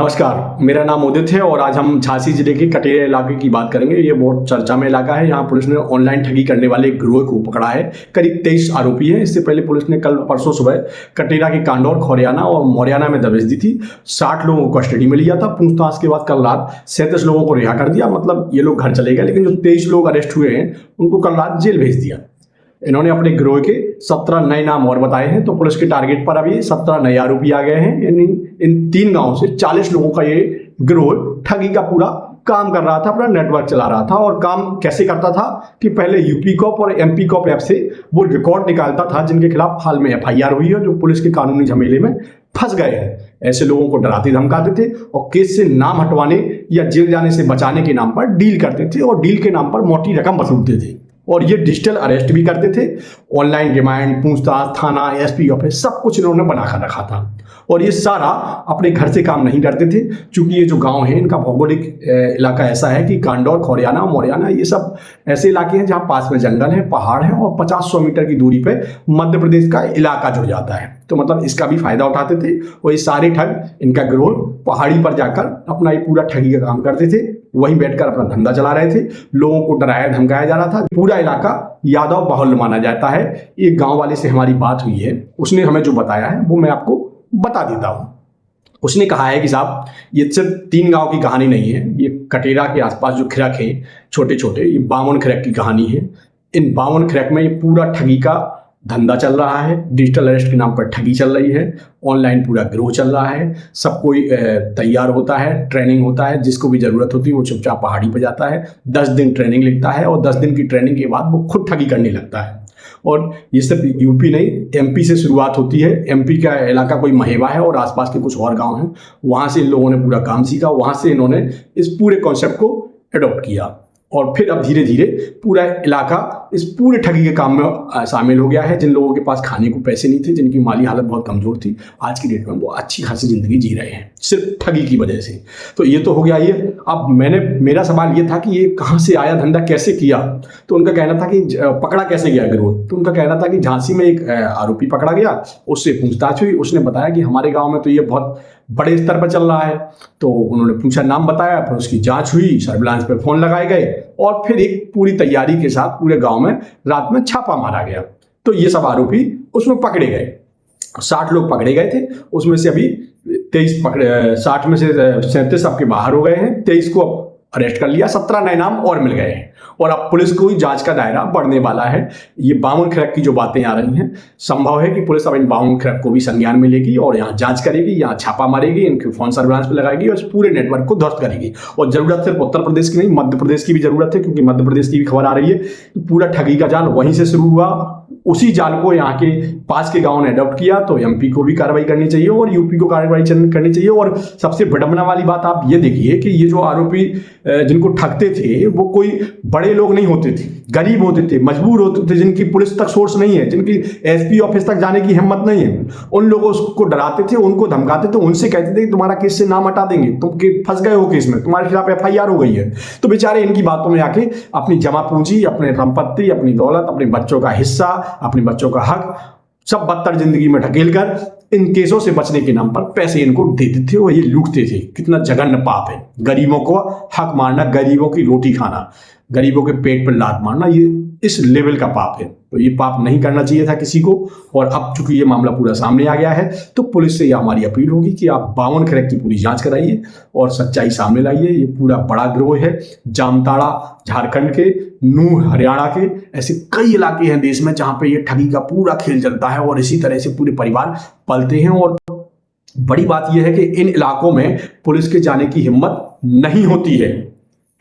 नमस्कार, मेरा नाम उदित है और आज हम झांसी जिले के कटेरा इलाके की बात करेंगे। ये बहुत चर्चा में इलाका है। यहाँ पुलिस ने ऑनलाइन ठगी करने वाले एक गिरोह को पकड़ा है। करीब 23 आरोपी हैं। इससे पहले पुलिस ने कल परसों सुबह कटेरा के कांडौर, खौरियाना और मोरियाना में दबिश दी थी। 60 लोगों को कस्टडी में लिया था। पूछताछ के बाद कल रात 37 लोगों को रिहा कर दिया। मतलब ये लोग घर चले गए, लेकिन जो 23 लोग अरेस्ट हुए हैं उनको कल रात जेल भेज दिया। इन्होंने अपने गिरोह के 17 नए नाम और बताए हैं। तो पुलिस के टारगेट पर अभी 17 नए आरोपी आ गए हैं। इन 3 गांवों से 40 लोगों का ये गिरोह ठगी का पूरा काम कर रहा था, अपना नेटवर्क चला रहा था। और काम कैसे करता था कि पहले यूपी कॉप और एमपी कॉप ऐप से वो रिकॉर्ड निकालता था जिनके खिलाफ हाल में FIR हुई है, जो पुलिस के कानूनी झमेले में फंस गए हैं। ऐसे लोगों को डराते धमकाते थे और केस से नाम हटवाने या जेल जाने से बचाने के नाम पर डील करते थे और डील के नाम पर मोटी रकम वसूलते थे। और ये डिजिटल अरेस्ट भी करते थे। ऑनलाइन रिमांड, पूछताछ, थाना, SP ऑफिस सब कुछ इन्होंने बनाकर रखा था। और ये सारा अपने घर से काम नहीं करते थे, क्योंकि ये जो गांव है इनका भौगोलिक इलाका ऐसा है कि कांडौर, खौरियाना, मोरियाना ये सब ऐसे इलाके हैं जहाँ पास में जंगल है, पहाड़ है और 50-100 मीटर की दूरी पे मध्य प्रदेश का इलाका जुड़ जाता है। तो मतलब इसका भी फायदा उठाते थे। और ये सारे ठग, इनका गिरोह पहाड़ी पर जाकर अपना ये पूरा ठगी का काम करते थे। वहीं बैठकर अपना धंधा चला रहे थे। लोगों को डराया धमकाया जा रहा था। पूरा इलाका यादव बाहुल्य माना जाता है। एक गांव वाले से हमारी बात हुई है, उसने हमें जो बताया है वो मैं आपको बता देता हूं। उसने कहा है कि साहब, ये सिर्फ 3 गांव की कहानी नहीं है। ये कटेरा के आसपास जो खिरक है छोटे छोटे, ये 52 खिरक की कहानी है। इन 52 खिरक में ये पूरा ठगी का धंधा चल रहा है। डिजिटल अरेस्ट के नाम पर ठगी चल रही है। ऑनलाइन पूरा गिरोह चल रहा है। सब कोई तैयार होता है, ट्रेनिंग होता है। जिसको भी ज़रूरत होती है वो चुपचाप पहाड़ी पर जाता है, 10 दिन ट्रेनिंग लेता है और 10 दिन की ट्रेनिंग के बाद वो खुद ठगी करने लगता है। और ये सिर्फ यूपी नहीं, MP से शुरुआत होती है। MP का इलाका कोई महेवा है और आसपास के कुछ और गांव हैं। वहाँ से इन लोगों ने पूरा काम सीखा। वहाँ से इन्होंने इस पूरे कॉन्सेप्ट को एडॉप्ट किया और फिर अब धीरे धीरे पूरा इलाका इस पूरे ठगी के काम में शामिल हो गया है। जिन लोगों के पास खाने को पैसे नहीं थे, जिनकी माली हालत बहुत कमज़ोर थी, आज की डेट में वो अच्छी खासी ज़िंदगी जी रहे हैं सिर्फ ठगी की वजह से। तो ये तो हो गया ये। अब मेरा सवाल ये था कि ये कहाँ से आया, धंधा कैसे किया। तो उनका कहना था कि पकड़ा कैसे गया गिरोह। तो उनका कहना था कि झांसी में एक आरोपी पकड़ा गया, उससे पूछताछ हुई। उसने बताया कि हमारे गाँव में तो ये बहुत बड़े स्तर पर चल रहा है। तो उन्होंने पूछा, नाम बताया, फिर उसकी जांच हुई, सर्विलांस पे फोन लगाए गए और फिर एक पूरी तैयारी के साथ पूरे गांव में रात में छापा मारा गया। तो ये सब आरोपी उसमें पकड़े गए। 60 लोग पकड़े गए थे। उसमें से अभी 23 पकड़े, 60 में से 37 आपके बाहर हो गए हैं। 23 को अरेस्ट कर लिया। 17 नए नाम और मिल गए हैं। और अब पुलिस को ही जांच का दायरा बढ़ने वाला है। ये 52 खिरक की जो बातें आ रही हैं, संभव है कि पुलिस अब इन 52 खिरक को भी संज्ञान में लेगी और यहाँ जांच करेगी, यहाँ छापा मारेगी, इनके फोन सर्विलांस पे लगाएगी और इस पूरे नेटवर्क को ध्वस्त करेगी। और जरूरत सिर्फ उत्तर प्रदेश की नहीं, मध्य प्रदेश की भी जरूरत है, क्योंकि मध्य प्रदेश की भी खबर आ रही है कि पूरा ठगी का जाल वहीं से शुरू हुआ। उसी जाल को यहाँ के पास के गांव ने अडॉप्ट किया। तो MP को भी कार्रवाई करनी चाहिए और यूपी को कार्रवाई करनी चाहिए। और सबसे विडंबना वाली बात आप ये देखिए कि ये जो आरोपी जिनको ठगते थे वो कोई बड़े लोग नहीं होते थे, गरीब होते थे, मजबूर होते थे, जिनकी पुलिस तक सोर्स नहीं है, जिनकी SP ऑफिस तक जाने की हिम्मत नहीं है। उन लोगों को डराते थे, उनको धमकाते थे, उनसे कहते थे कि तुम्हारा केस से नाम हटा देंगे, तुम फंस गए हो केस में, तुम्हारे खिलाफ FIR हो गई है। तो बेचारे इनकी बातों में आके अपनी जमा पूंजी, अपने संपत्ति, अपनी दौलत, अपने बच्चों का हिस्सा, अपने बच्चों का हक सब बदतर जिंदगी में ढकेल कर इन केसों से बचने के नाम पर पैसे इनको देते थे और ये लूटते थे। कितना जघन्य पाप है। गरीबों को हक मारना, गरीबों की रोटी खाना, गरीबों के पेट पर लात मारना, ये इस लेवल का पाप है। तो ये पाप नहीं करना चाहिए था किसी को। और अब चूंकि ये मामला पूरा सामने आ गया है, तो पुलिस से ये हमारी अपील होगी कि आप 52 खिरक की पूरी जांच कराइए और सच्चाई सामने लाइए। ये पूरा बड़ा गिरोह है। जामताड़ा झारखंड के, नूह हरियाणा के, ऐसे कई इलाके हैं देश में जहां पे ये ठगी का पूरा खेल चलता है और इसी तरह से पूरे परिवार पलते हैं। और बड़ी बात यह है कि इन इलाकों में पुलिस के जाने की हिम्मत नहीं होती है।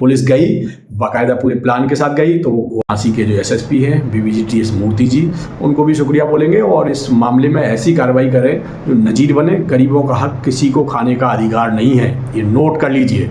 पुलिस गई, बाकायदा पूरे प्लान के साथ गई। तो झांसी के जो SSP हैं BBGTS मूर्ति जी, उनको भी शुक्रिया बोलेंगे और इस मामले में ऐसी कार्रवाई करें जो नजीर बने। गरीबों का हक किसी को खाने का अधिकार नहीं है, ये नोट कर लीजिए।